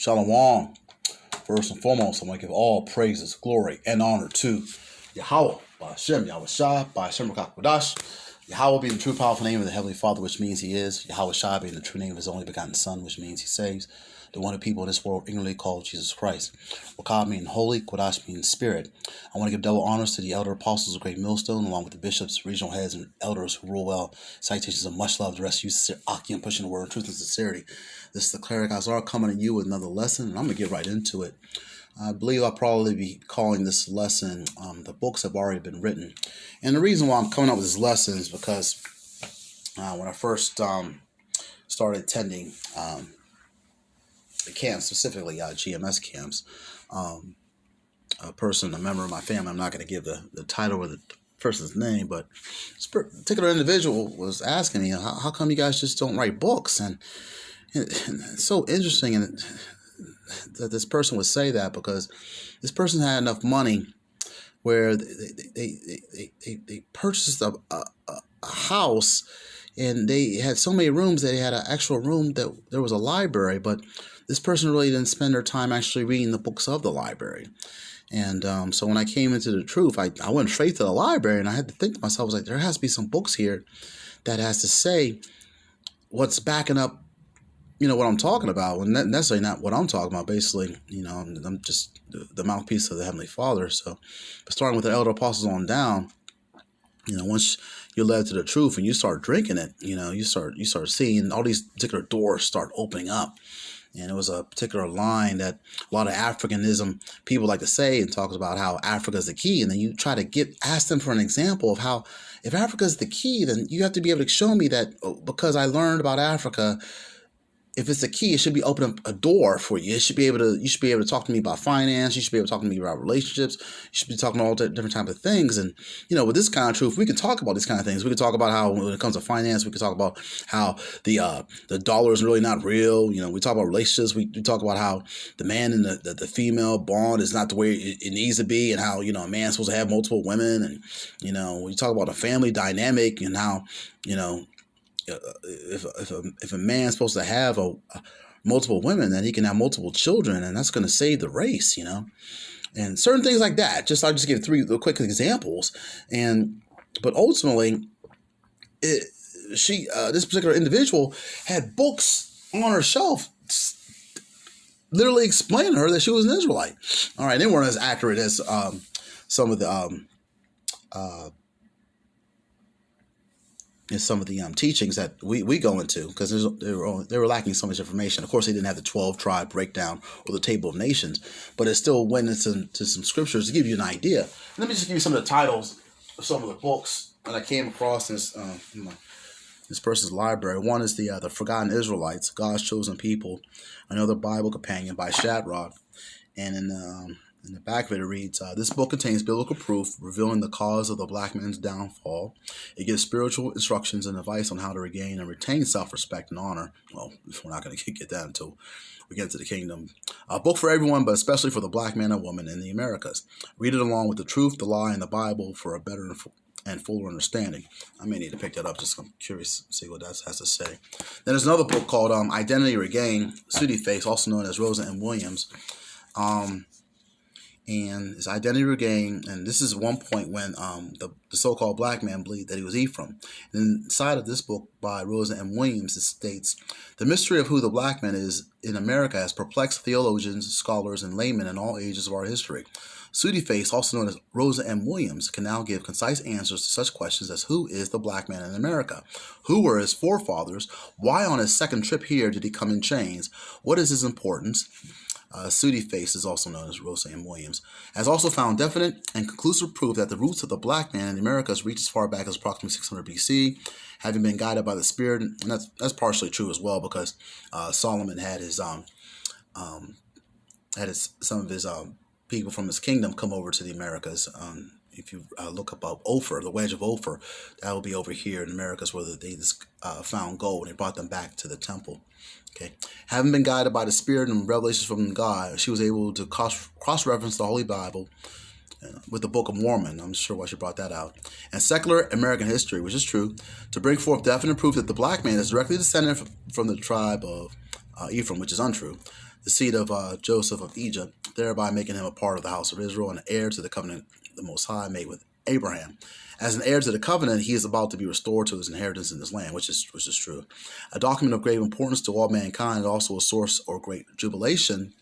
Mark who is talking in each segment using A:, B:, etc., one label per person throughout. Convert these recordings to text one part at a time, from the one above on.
A: Shalom. First and foremost, I'm going to give all praises, glory, and honor to Yahweh, Ba'ashem, Yahweh Shah, Ba'ashem Rakak. Yahweh being the true powerful name of the Heavenly Father, which means He is. Yahweh Shah being the true name of His only begotten Son, which means He saves. The one of people in this world ignorantly called Jesus Christ. Rakak meaning holy, Kodash meaning spirit. I want to give double honors to the elder apostles of Great Millstone, along with the bishops, regional heads, and elders who rule well. Citations of much love, the rest of you, sincere Akim, pushing the word of truth and sincerity. This is the cleric Azar coming to you with another lesson, and I'm going to get right into it. I believe I'll probably be calling this lesson, The Books Have Already Been Written. And the reason why I'm coming up with this lesson is because when I first started attending the camps, specifically GMS camps, a member of my family, I'm not going to give the title or the person's name, but this particular individual was asking me, how come you guys just don't write books? And it's so interesting that this person would say that, because this person had enough money where they purchased a house, and they had so many rooms that they had an actual room that there was a library, but this person really didn't spend their time actually reading the books of the library. And so when I came into the truth, I went straight to the library, and I had to think to myself, I was like, there has to be some books here that has to say what's backing up, what I'm talking about. Well, necessarily not what I'm talking about. Basically, I'm just the mouthpiece of the Heavenly Father. So, but starting with the elder apostles on down, once you're led to the truth and you start drinking it, you start seeing all these particular doors start opening up. And it was a particular line that a lot of Africanism people like to say, and talks about how Africa is the key. And then you try to ask them for an example of how, if Africa is the key, then you have to be able to show me that, because I learned about Africa. If it's the key, it should be opening up a door for you. You should be able to talk to me about finance. You should be able to talk to me about relationships. You should be talking all different types of things. And, with this kind of truth, we can talk about these kind of things. We can talk about how, when it comes to finance, we can talk about how the dollar is really not real. We talk about relationships. We talk about how the man and the female bond is not the way it needs to be, and how, a man's supposed to have multiple women. And, we talk about the family dynamic and how, if a man's supposed to have multiple women, then he can have multiple children, and that's going to save the race, and certain things like that. I'll just give three quick examples, but ultimately, this particular individual had books on her shelf, literally explaining to her that she was an Israelite. All right, they weren't as accurate as some of the teachings that we go into, because they were lacking so much information. Of course, they didn't have the 12-tribe breakdown or the table of nations, but it still went into some scriptures to give you an idea. Let me just give you some of the titles of some of the books that I came across in this person's library. One is the Forgotten Israelites, God's Chosen People, Another Bible Companion by Shadrach, and in the back of it reads, this book contains biblical proof revealing the cause of the black man's downfall. It gives spiritual instructions and advice on how to regain and retain self-respect and honor. Well, we're not going to get that until we get into the kingdom. A book for everyone, but especially for the black man and woman in the Americas. Read it along with the truth, the lie, and the Bible for a better and fuller understanding. I may need to pick that up, just I'm curious to see what that has to say. Then there's another book called Identity Regained, Sooty Face, also known as Rosa M. Williams. And his identity regained, and this is one point when the so-called black man believed that he was Ephraim. And inside of this book by Rosa M. Williams, it states, the mystery of who the black man is in America has perplexed theologians, scholars, and laymen in all ages of our history. Sooty Face, also known as Rosa M. Williams, can now give concise answers to such questions as who is the black man in America? Who were his forefathers? Why on his second trip here did he come in chains? What is his importance? Sooty Face is also known as Rosa M. Williams, has also found definite and conclusive proof that the roots of the black man in the Americas reach as far back as approximately 600 BC, having been guided by the Spirit, and that's partially true as well, because Solomon had some of his people from his kingdom come over to the Americas. If you look up Ophir, the wedge of Ophir, that will be over here in the Americas, where they found gold and they brought them back to the temple. Okay, having been guided by the Spirit and revelations from God, she was able to cross-reference the Holy Bible with the Book of Mormon. I'm sure why she brought that out. And secular American history, which is true, to bring forth definite proof that the black man is directly descended from the tribe of Ephraim, which is untrue. the seed of Joseph of Egypt, thereby making him a part of the house of Israel and an heir to the covenant the Most High made with Abraham. As an heir to the covenant, he is about to be restored to his inheritance in this land, which is true. A document of great importance to all mankind, and also a source of great jubilation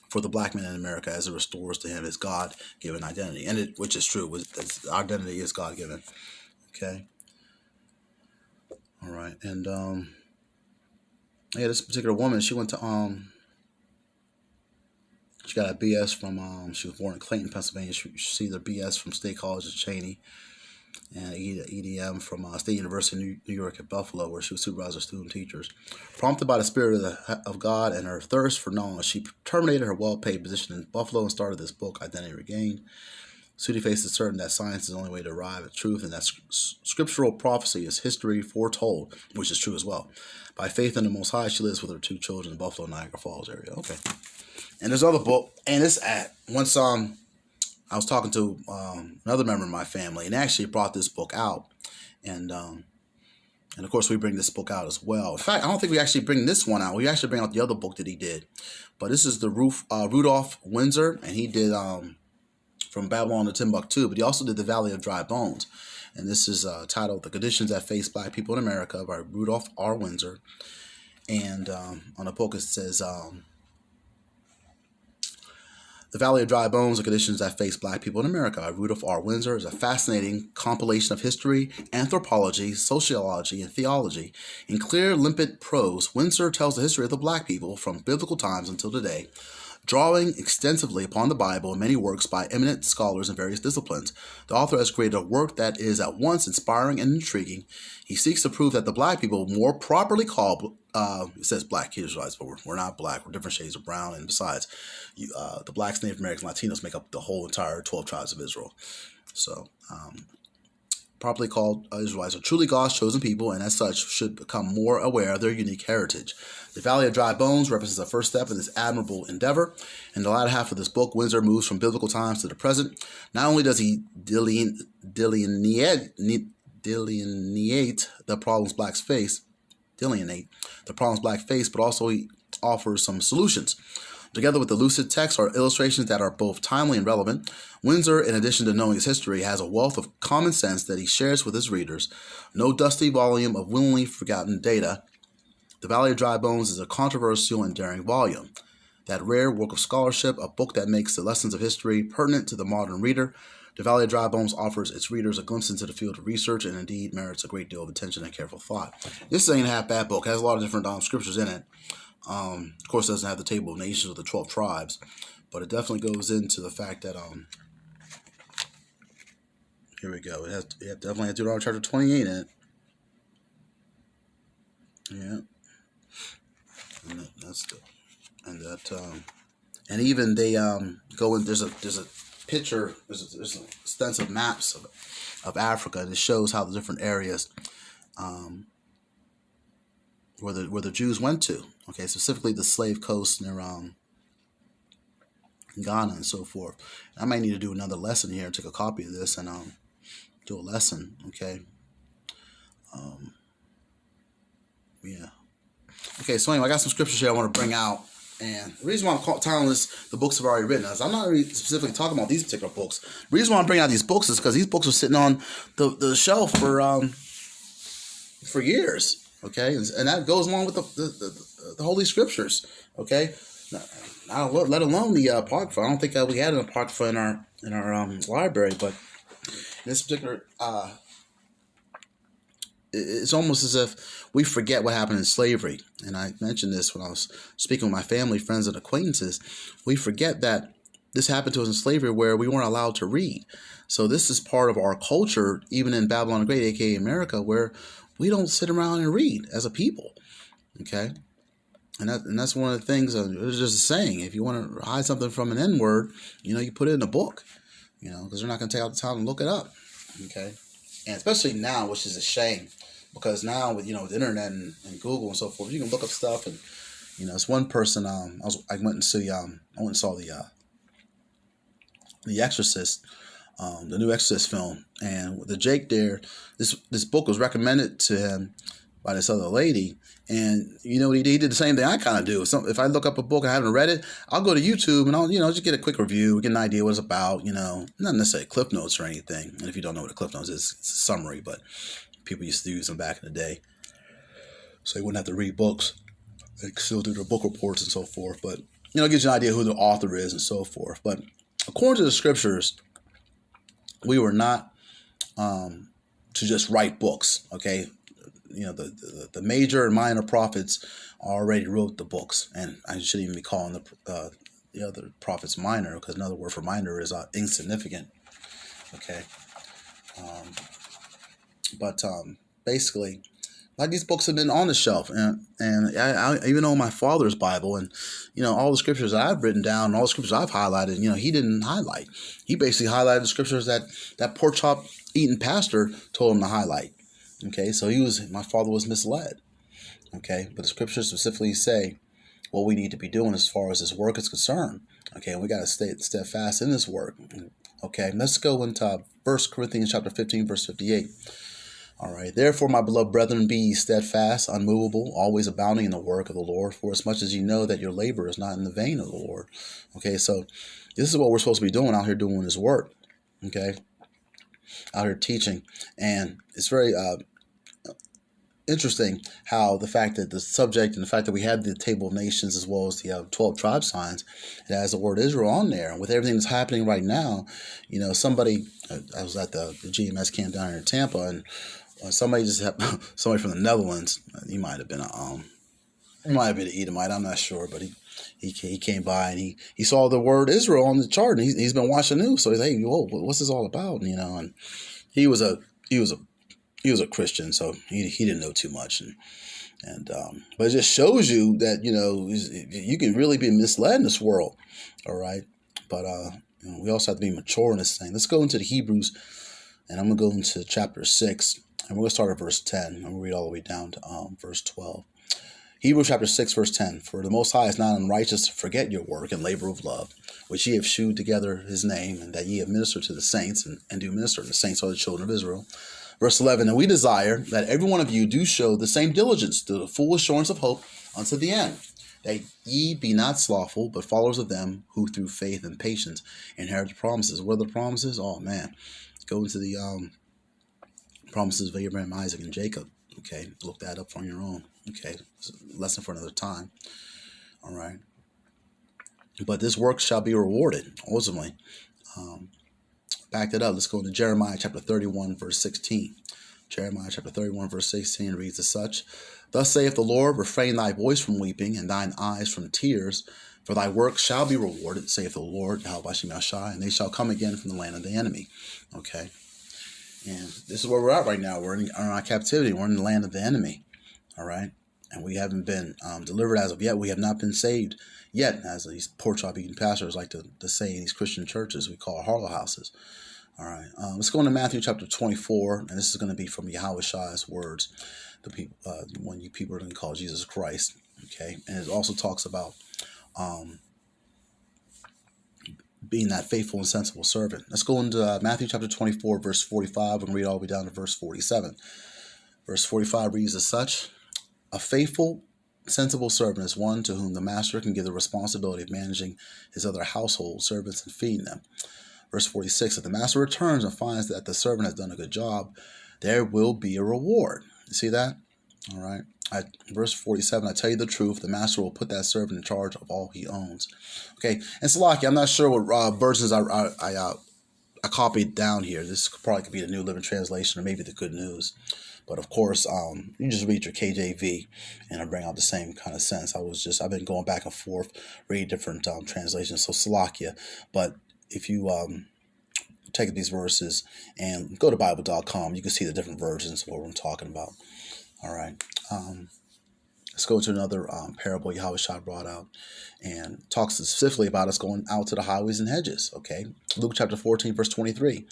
A: for the black man in America, as it restores to him his God-given identity, and which is true. His identity is God-given. Okay. All right, and yeah, this particular woman, she went to she got a BS from she was born in Clayton, Pennsylvania. She received a BS from State College of Cheney, and EDM from State University of New York at Buffalo, where she was supervisor of student teachers. Prompted by the Spirit of God and her thirst for knowledge, she terminated her well-paid position in Buffalo and started this book, Identity Regained. Sudi Face is certain that science is the only way to arrive at truth, and that scriptural prophecy is history foretold, which is true as well. By faith in the Most High, she lives with her 2 children in the Buffalo, Niagara Falls area. Okay. And there's another book, and it's once I was talking to another member of my family, and actually brought this book out, and of course we bring this book out as well. In fact, I don't think we actually bring this one out. We actually bring out the other book that he did, but this is the Rudolph Windsor, and he did From Babylon to Timbuktu, but he also did The Valley of Dry Bones, and this is titled The Conditions That Face Black People in America by Rudolph R. Windsor, and on the book it says. The Valley of Dry Bones, The Conditions That Face Black People in America by Rudolph R. Windsor is a fascinating compilation of history, anthropology, sociology, and theology. In clear, limpid prose, Windsor tells the history of the black people from biblical times until today, drawing extensively upon the Bible and many works by eminent scholars in various disciplines. The author has created a work that is at once inspiring and intriguing. He seeks to prove that the black people, more properly called, it says black Israelites, but we're not black. We're different shades of brown, and besides, the blacks, Native Americans, Latinos make up the whole entire 12 tribes of Israel. So, properly called Israelites are truly God's chosen people, and as such should become more aware of their unique heritage. The Valley of Dry Bones represents the first step in this admirable endeavor. In the latter half of this book, Windsor moves from biblical times to the present. Not only does he delineate the problems blacks face, but also he offers some solutions. Together with the lucid texts are illustrations that are both timely and relevant. Windsor, in addition to knowing his history, has a wealth of common sense that he shares with his readers. No dusty volume of willingly forgotten data. The Valley of Dry Bones is a controversial and daring volume. That rare work of scholarship, a book that makes the lessons of history pertinent to the modern reader. The Valley of Dry Bones offers its readers a glimpse into the field of research and indeed merits a great deal of attention and careful thought. This ain't a half bad book. It has a lot of different scriptures in it. Of course, it doesn't have the table of nations of the 12 tribes, but it definitely goes into the fact that, here we go. It definitely has Deuteronomy chapter 28 in it. Yeah. And even they go in. There's a picture. There's extensive maps of Africa, and it shows how the different areas where the Jews went to. Okay, specifically the slave coast near Ghana and so forth. I might need to do another lesson here and take a copy of this and do a lesson. Okay. Yeah. Okay, so anyway, I got some scriptures here I want to bring out. And the reason why I'm telling this, the books I've already written, is I'm not really specifically talking about these particular books. The reason why I'm bringing out these books is because these books are sitting on the shelf for years. Okay, and that goes along with the Holy Scriptures. Okay, now, let alone the Apocrypha. I don't think we had an Apocrypha in our library, but in this particular, it's almost as if we forget what happened in slavery. And I mentioned this when I was speaking with my family, friends, and acquaintances. We forget that this happened to us in slavery where we weren't allowed to read. So this is part of our culture, even in Babylon the Great, aka America, where we don't sit around and read as a people. Okay? And that's one of the things, there's just a saying, if you want to hide something from an N-word, you put it in a book, because they're not going to take out the time to look it up. Okay? And especially now, which is a shame, because now with with the internet and Google and so forth, you can look up stuff. And it's one person. I went and saw the Exorcist, the new Exorcist film, and with the Jake there, this book was recommended to him by this other lady. And you know what he did? He did the same thing I kind of do. So if I look up a book and I haven't read it, I'll go to YouTube and I'll, just get a quick review, get an idea what it's about, not necessarily cliff notes or anything. And if you don't know what a cliff notes is, it's a summary, but people used to use them back in the day. So you wouldn't have to read books. They still do their book reports and so forth. But, it gives you an idea who the author is and so forth. But according to the scriptures, we were not to just write books, okay? The major and minor prophets already wrote the books, and I shouldn't even be calling the other prophets minor, because another word for minor is insignificant. Okay, but basically, like, these books have been on the shelf, and I even own my father's Bible, and all the scriptures that I've written down, and all the scriptures I've highlighted, he didn't highlight. He basically highlighted the scriptures that pork chop eating pastor told him to highlight. Okay, so my father was misled. Okay, but the scriptures specifically say what we need to be doing as far as this work is concerned. Okay, and we got to stay steadfast in this work. Okay, let's go into 1 Corinthians chapter 15, verse 58. All right, therefore, my beloved brethren, be ye steadfast, unmovable, always abounding in the work of the Lord, for as much as you know that your labor is not in the vain of the Lord. Okay, so this is what we're supposed to be doing out here, doing this work. Okay, out here teaching, and it's very interesting how the fact that the subject and the fact that we have the Table of Nations as well as the 12 tribe signs, it has the word Israel on there. And with everything that's happening right now, somebody, I was at the GMS camp down here in Tampa, and somebody from the Netherlands, he might have been an Edomite, I'm not sure, but he came by and he saw the word Israel on the chart, and he's been watching the news, so he's like, hey, whoa, what's this all about? And he was a Christian, so he didn't know too much, but it just shows you that you can really be misled in this world. All right, but we also have to be mature in this thing. Let's go into the Hebrews, and I'm gonna go into chapter 6, and we're gonna start at verse 10. I'm gonna read all the way down to verse 12. Hebrews chapter 6, verse 10. For the Most High is not unrighteous to forget your work and labor of love, which ye have shewed together his name, and that ye have ministered to the saints, and do minister. The saints are the children of Israel. Verse 11, and we desire that every one of you do show the same diligence to the full assurance of hope unto the end, that ye be not slothful, but followers of them who through faith and patience inherit the promises. What are the promises? Oh, man. Go into the promises of Abraham, Isaac, and Jacob. Okay, look that up on your own. Okay, it's a lesson for another time. All right. But this work shall be rewarded, ultimately. Back that up. Let's go to Jeremiah chapter 31, verse 16. Jeremiah chapter 31, verse 16 reads as such. Thus saith the Lord, refrain thy voice from weeping and thine eyes from tears, for thy work shall be rewarded, saith the Lord, and they shall come again from the land of the enemy. Okay. And this is where we're at right now. We're in our captivity. We're in the land of the enemy. All right. And we haven't been delivered as of yet. We have not been saved yet, as these pork chop eating pastors like to say in these Christian churches we call harlow houses. All right, let's go into Matthew chapter 24, and this is going to be from Yahushai's words, the people when you people are going to call Jesus Christ. Okay, and it also talks about being that faithful and sensible servant. Let's go into Matthew chapter 24, verse 45, and read all the way down to verse 47. Verse 45 reads as such. A faithful, sensible servant is one to whom the master can give the responsibility of managing his other household servants and feeding them. Verse 46, if the master returns and finds that the servant has done a good job, there will be a reward. You see that? All right. Verse 47, I tell you the truth, the master will put that servant in charge of all he owns. Okay, and Salaki, I'm not sure what versions I copied down here. This probably could be the New Living Translation or maybe the Good News. But of course, you just read your KJV and it'll bring out the same kind of sense. I've been going back and forth, reading different translations, so Salakia. But if you take these verses and go to Bible.com, you can see the different versions of what we're talking about. All right. Let's go to another parable Yahushua brought out and talks specifically about us going out to the highways and hedges. Okay. Luke chapter 14, verse 23.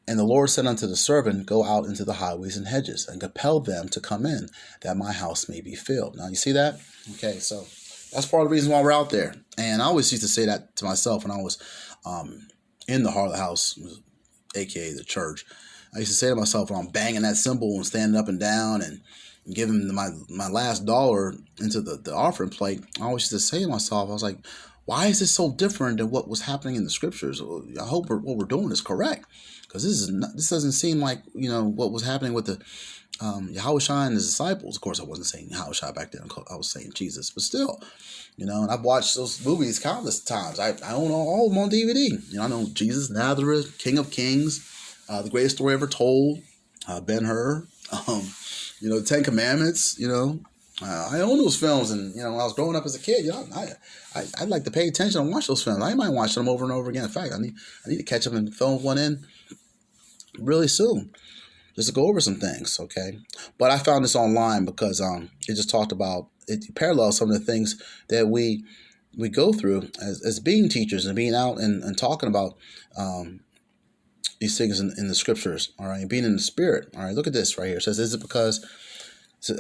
A: And the Lord said unto the servant, go out into the highways and hedges and compel them to come in, that my house may be filled. Now, you see that? Okay, so that's part of the reason why we're out there. And I always used to say that to myself when I was in the heart of the house, a.k.a. the church. I used to say to myself when I'm banging that cymbal and standing up and down and, giving my last dollar into the offering plate, I always used to say to myself, I was like, why is this so different than what was happening in the scriptures? I hope what we're doing is correct, because this doesn't seem like what was happening with the Yahushua and his disciples. Of course, I wasn't saying Yahushua back then. I was saying Jesus, but still, and I've watched those movies countless times. I own all of them on DVD. I know Jesus, Nazareth, King of Kings, the greatest story ever told, Ben-Hur, the Ten Commandments. I own those films, and when I was growing up as a kid, I'd like to pay attention and watch those films. I might watch them over and over again. In fact, I need to catch up and film one in really soon, just to go over some things, okay? But I found this online because it just talked about, it parallels some of the things that we go through as being teachers and being out and talking about these things in the scriptures, all right? Being in the spirit, all right? Look at this right here. It says, is it because,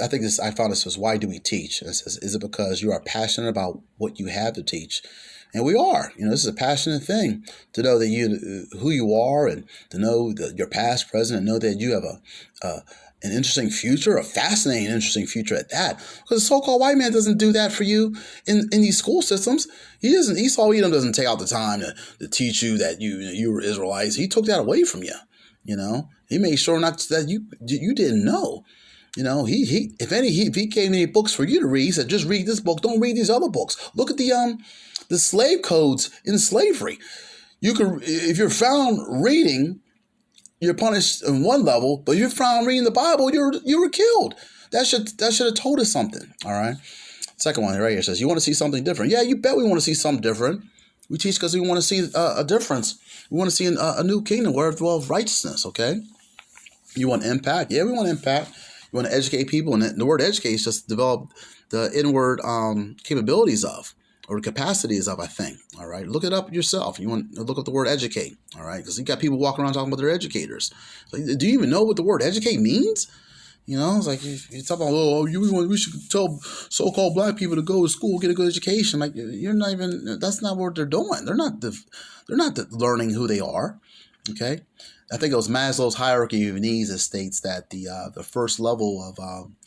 A: I found this was, why do we teach? And it says, is it because you are passionate about what you have to teach? And we are. This is a passionate thing to know that who you are, and to know your past, present, and know that you have an interesting future, a fascinating, interesting future at that. Because the so-called white man doesn't do that for you in these school systems. Esau Edom doesn't take out the time to teach you that you were Israelites. He took that away from you. He made sure that you didn't know. If he gave any books for you to read, he said, just read this book. Don't read these other books. Look at the slave codes in slavery. If you're found reading, you're punished on one level, but if you're found reading the Bible, you were killed. That should have told us something. All right. Second one right here says, you want to see something different? Yeah, you bet we want to see something different. We teach because we want to see a difference. We want to see a new kingdom where it dwells righteousness. Okay. You want impact? Yeah, we want impact. You want to educate people, and the word educate is just develop the inward capabilities of, or capacities of, I think. All right, look it up yourself. You want to look up the word educate. All right, because you got people walking around talking about they're educators. So, do you even know what the word educate means? It's like you talk about, we should tell so-called black people to go to school, get a good education. Like, you're not even. That's not what they're doing. They're not learning who they are. Okay. I think it was Maslow's hierarchy of needs that states that the first level of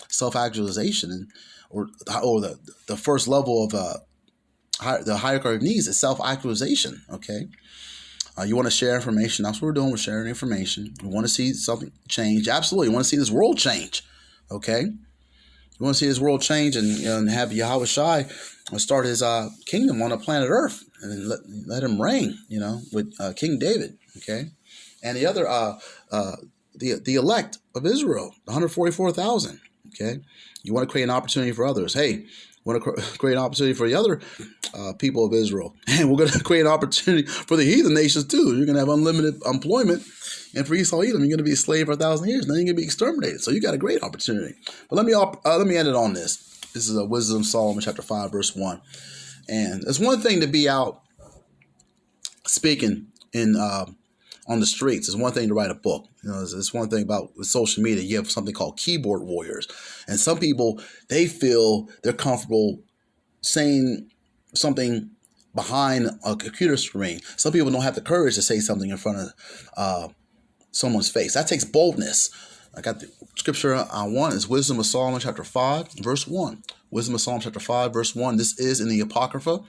A: self-actualization, or the first level of the hierarchy of needs is self-actualization. Okay, you want to share information. That's what we're doing. We're sharing information. We want to see something change. Absolutely, you want to see this world change. Okay, you want to see this world change and have Yahweh Shai start his kingdom on the planet Earth and let him reign. With King David. Okay. And the other, the elect of Israel, 144,000. Okay, you want to create an opportunity for others. Hey, you want to create an opportunity for the other people of Israel, and we're going to create an opportunity for the heathen nations too. You're going to have unlimited employment, and for Esau Edom, you're going to be a slave for 1,000 years, and then you're going to be exterminated. So you got a great opportunity. But let me end it on this. This is a Wisdom of Solomon, chapter 5, verse 1, and it's one thing to be out speaking in. On the streets. It's one thing to write a book. It's one thing about with social media. You have something called keyboard warriors. And some people, they feel they're comfortable saying something behind a computer screen. Some people don't have the courage to say something in front of someone's face. That takes boldness. I got the scripture I want is Wisdom of Solomon chapter 5, verse 1. Wisdom of Solomon chapter 5, verse 1. This is in the Apocrypha,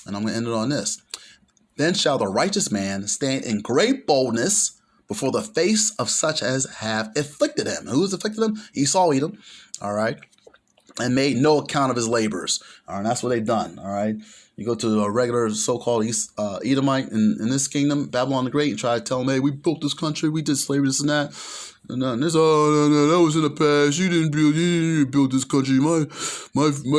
A: and I'm going to end it on this. Then shall the righteous man stand in great boldness before the face of such as have afflicted him. Who has afflicted him? Esau Edom. All right. And made no account of his labors. All right. That's what they've done. All right. You go to a regular so-called Edomite in this kingdom, Babylon the Great, and try to tell them, hey, we built this country, we did slavery, this and that. And this, no, that was in the past. You didn't build this country. My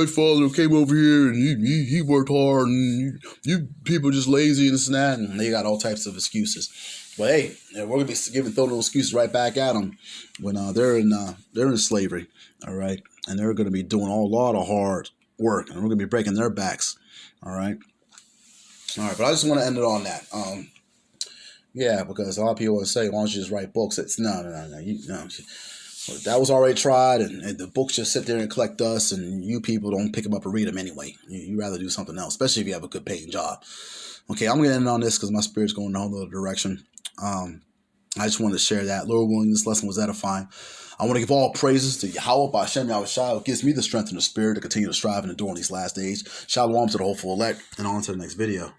A: father came over here and he worked hard, and you people are just lazy and this and that, and they got all types of excuses. But hey, we're gonna be throwing those excuses right back at them when they're in slavery, all right, and they're gonna be doing a lot of hard work, and we're gonna be breaking their backs, all right. But I just want to end it on that. Yeah, because a lot of people want to say, why don't you just write books? It's no. That was already tried, and the books just sit there and collect dust, and you people don't pick them up and read them anyway. You rather do something else, especially if you have a good paying job. Okay, I'm going to end on this because my spirit's going in a whole other direction. I just wanted to share that. Lord willing, this lesson was edifying. I want to give all praises to Yahweh, Ba'Shem Yahushua, who gives me the strength and the spirit to continue to strive and endure in these last days. Shalom to the hopeful elect, and on to the next video.